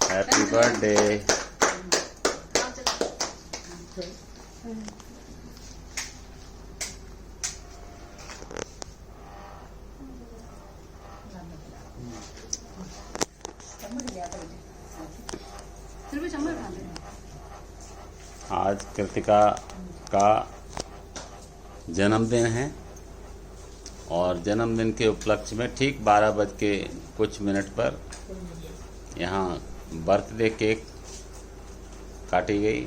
Happy birthday. आज कृतिका का जन्मदिन है और जन्मदिन के उपलक्ष्य में ठीक 12 बज के कुछ मिनट पर यहाँ बर्थडे केक काटी गई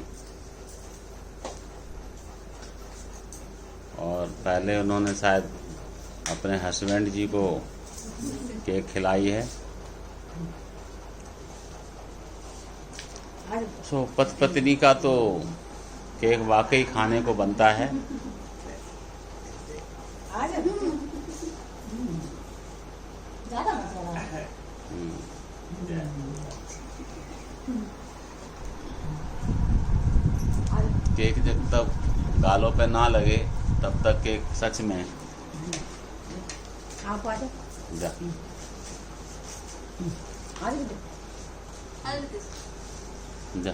और पहले उन्होंने शायद अपने हस्बैंड जी को केक खिलाई है। तो पति पत्नी का तो केक वाकई खाने को बनता है। केक जब तक गालों पे ना लगे तब तक केक सच में जा। जा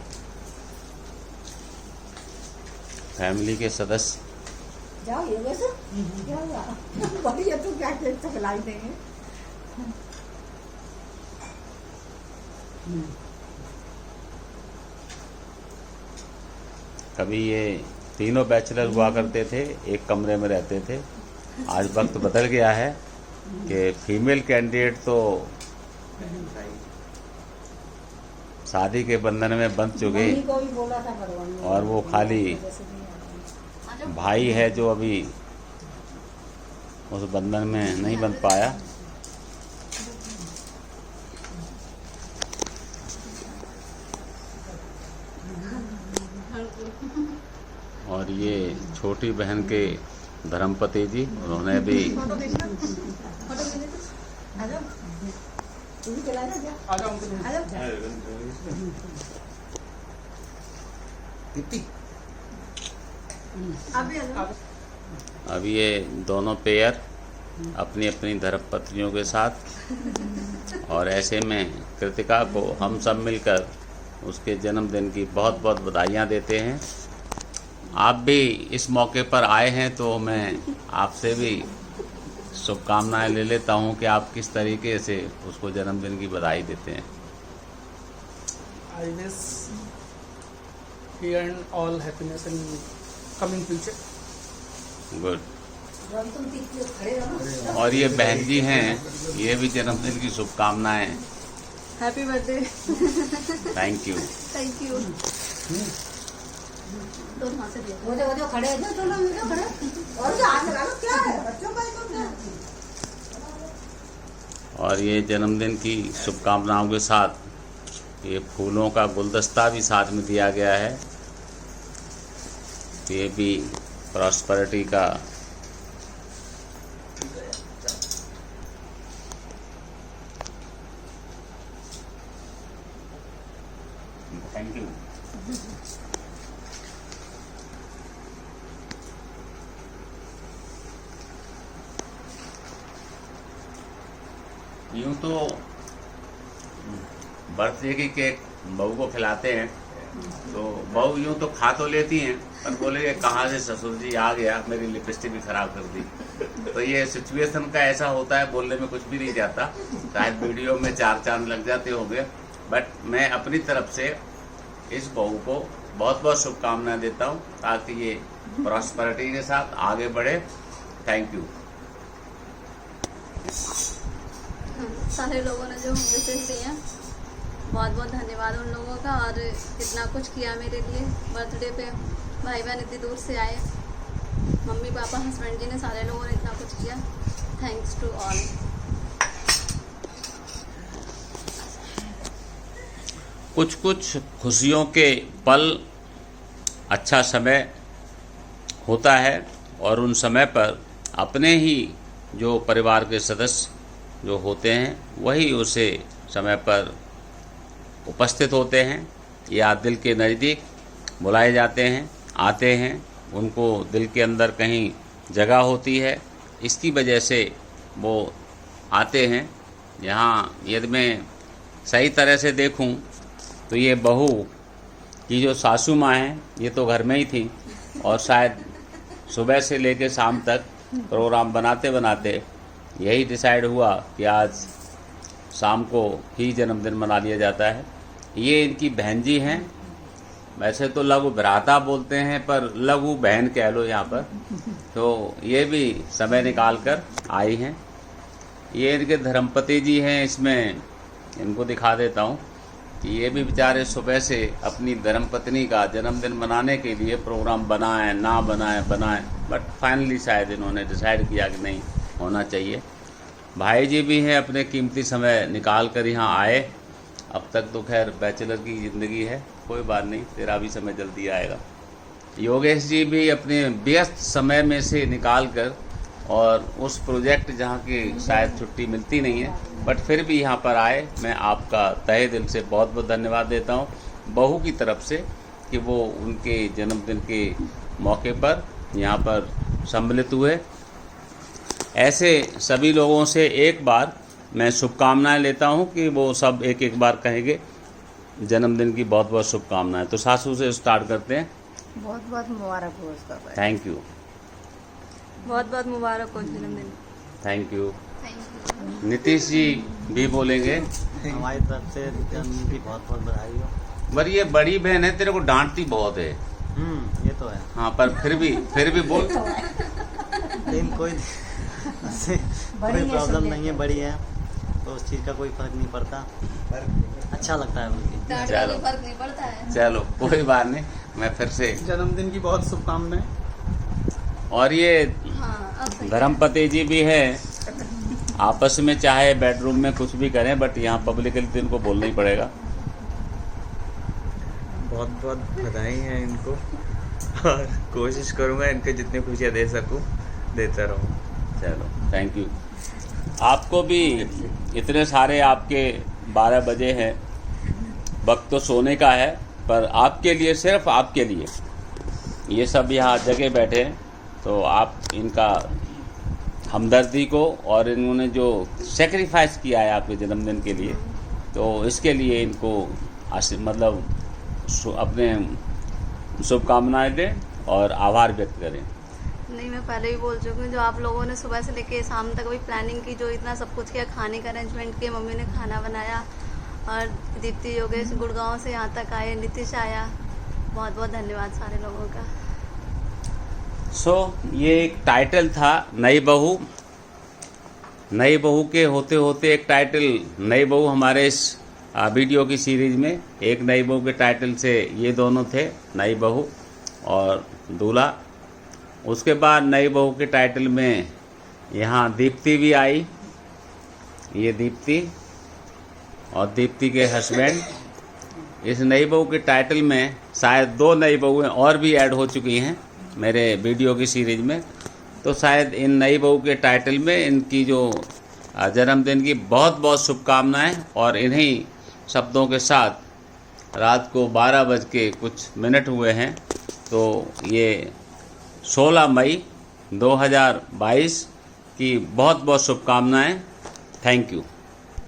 फैमिली के सदस्य जाओ ये वैसे क्या हुआ बड़ी है तो क्या केक तो खिलाई देंगे। कभी ये तीनों बैचलर हुआ करते थे, एक कमरे में रहते थे। आज वक्त बदल गया है कि फीमेल कैंडिडेट तो शादी के बंधन में बंध चुके और वो खाली भाई है जो अभी उस बंधन में नहीं बंध पाया। और ये छोटी बहन के धर्मपति जी, उन्होंने भी अब ये दोनों पेयर अपनी अपनी धर्मपत्नियों के साथ और ऐसे में कृतिका को हम सब मिलकर उसके जन्मदिन की बहुत बहुत बधाइयाँ देते हैं। आप भी इस मौके पर आए हैं तो मैं आपसे भी शुभकामनाएं ले लेता हूं कि आप किस तरीके से उसको जन्मदिन की बधाई देते हैं। I wish he and all happiness in coming future. Good. और ये बहन जी हैं, ये भी जन्मदिन की शुभकामनाएं। Happy birthday. Thank you. Thank you. वो खड़े हैं तो लोग खड़े और जो हाथ लगा लो क्या है बच्चों का ही क्या। और ये जन्मदिन की शुभकामनाओं के साथ ये फूलों का गुलदस्ता भी साथ में दिया गया है। ये भी प्रॉस्पेरिटी का थैंक यू। यूँ तो बर्थडे की केक बहू को खिलाते हैं तो बहू यूँ तो खा तो लेती हैं पर बोले कहाँ से ससुर जी आ गया, मेरी लिपस्टिक भी खराब कर दी। तो ये सिचुएशन का ऐसा होता है, बोलने में कुछ भी नहीं जाता। शायद वीडियो में 4 चांद लग जाते होंगे, बट मैं अपनी तरफ से इस बहू को बहुत बहुत शुभकामनाएं देता हूँ ताकि ये प्रॉस्पेरिटी के साथ आगे बढ़े। Thank you. सारे लोगों ने जो विशेष दिया, बहुत बहुत धन्यवाद उन लोगों का। और इतना कुछ किया मेरे लिए बर्थडे पे, भाई बहन इतनी दूर से आए, मम्मी पापा हस्बैंड जी ने, सारे लोगों ने इतना कुछ किया। Thanks to all. कुछ कुछ खुशियों के पल, अच्छा समय होता है और उन समय पर अपने ही जो परिवार के सदस्य जो होते हैं वही उसे समय पर उपस्थित होते हैं या दिल के नज़दीक बुलाए जाते हैं, आते हैं। उनको दिल के अंदर कहीं जगह होती है, इसकी वजह से वो आते हैं। यहाँ यदि मैं सही तरह से देखूं तो ये बहू की जो सासू माँ हैं ये तो घर में ही थी और शायद सुबह से लेकर शाम तक प्रोग्राम बनाते बनाते यही डिसाइड हुआ कि आज शाम को ही जन्मदिन मना लिया जाता है। ये इनकी बहन जी हैं, वैसे तो लघु भ्राता बोलते हैं पर लघु बहन कह लो यहाँ पर। तो ये भी समय निकाल कर आई हैं। ये इनके धर्मपति जी हैं, इसमें इनको दिखा देता हूँ कि ये भी बेचारे सुबह से अपनी धर्मपत्नी का जन्मदिन मनाने के लिए प्रोग्राम बनाएं ना बनाएं बट फाइनली शायद इन्होंने डिसाइड किया कि नहीं होना चाहिए। भाई जी भी हैं, अपने कीमती समय निकाल कर यहाँ आए। अब तक तो खैर बैचलर की ज़िंदगी है, कोई बात नहीं, तेरा भी समय जल्दी आएगा। योगेश जी भी अपने व्यस्त समय में से निकाल कर और उस प्रोजेक्ट जहाँ की शायद छुट्टी मिलती नहीं है बट फिर भी यहाँ पर आए। मैं आपका तहे दिल से बहुत बहुत धन्यवाद देता हूँ बहू की तरफ से कि वो उनके जन्मदिन के मौके पर यहाँ पर सम्मिलित हुए। ऐसे सभी लोगों से एक बार मैं शुभकामनाएं लेता हूँ कि वो सब एक एक बार कहेंगे जन्मदिन की बहुत बहुत शुभकामनाएं। तो सासू से स्टार्ट करते हैं। बहुत बहुत मुबारक हो उसका। Thank you. बहुत बहुत मुबारक हो जन्मदिन। Thank you. नीतीश जी भी बोलेंगे। हमारी तरफ से जन्मदिन की बहुत बहुत बधाई हो। पर ये बड़ी बहन है, तेरे को डांटती बहुत है। ये तो है। हाँ, पर फिर भी बोल। लेकिन कोई प्रॉब्लम नहीं है, बड़ी है तो उस चीज़ का कोई फर्क नहीं पड़ता, अच्छा लगता है उनकी। डांट वाली फर्क नहीं पड़ता है। चलो कोई बात नहीं, मैं फिर से। जन्मदिन की बहुत शुभकामनाएं। और ये हाँ, अब सही है। धर्मपति जी भी है, आपस में चाहे बेडरूम में कुछ भी करें बट यहाँ पब्लिकली तो इनको बोलना ही पड़ेगा। बहुत बहुत बधाई है इनको और कोशिश करूँगा इनके जितनी खुशियाँ दे सकूँ देता रहूँ। चलो थैंक यू। आपको भी इतने सारे, आपके 12 बजे हैं, वक्त तो सोने का है पर आपके लिए, सिर्फ आपके लिए ये सब यहाँ जगह बैठे हैं। तो आप इनका हमदर्दी को और इन्होंने जो सेक्रीफाइस किया है आपके जन्मदिन के लिए, तो इसके लिए इनको मतलब अपने शुभकामनाएं दें और आभार व्यक्त करें। नहीं, मैं पहले भी बोल चुकी हूँ, जो आप लोगों ने सुबह से लेके शाम तक अभी प्लानिंग की, जो इतना सब कुछ किया, खाने का अरेंजमेंट किया, मम्मी ने खाना बनाया और दीप्ति योगेश गुड़गांव से यहाँ तक आए, नीतीश आया, बहुत बहुत धन्यवाद सारे लोगों का। ये एक टाइटल था नई बहू। नई बहू के होते होते एक टाइटल, नई बहू हमारे इस वीडियो की सीरीज में एक नई बहू के टाइटल से ये दोनों थे, नई बहू और दूल्हा। उसके बाद नई बहू के टाइटल में यहाँ दीप्ति भी आई, ये दीप्ति और दीप्ति के हस्बैंड। इस नई बहू के टाइटल में शायद 2 नई बहुएं और भी ऐड हो चुकी हैं मेरे वीडियो की सीरीज में। तो शायद इन नई बहू के टाइटल में इनकी जो जन्मदिन की बहुत बहुत शुभकामनाएं। और इन्हीं शब्दों के साथ रात को 12 बज के कुछ मिनट हुए हैं। तो ये 16 मई 2022 की बहुत बहुत शुभकामनाएं। Thank you.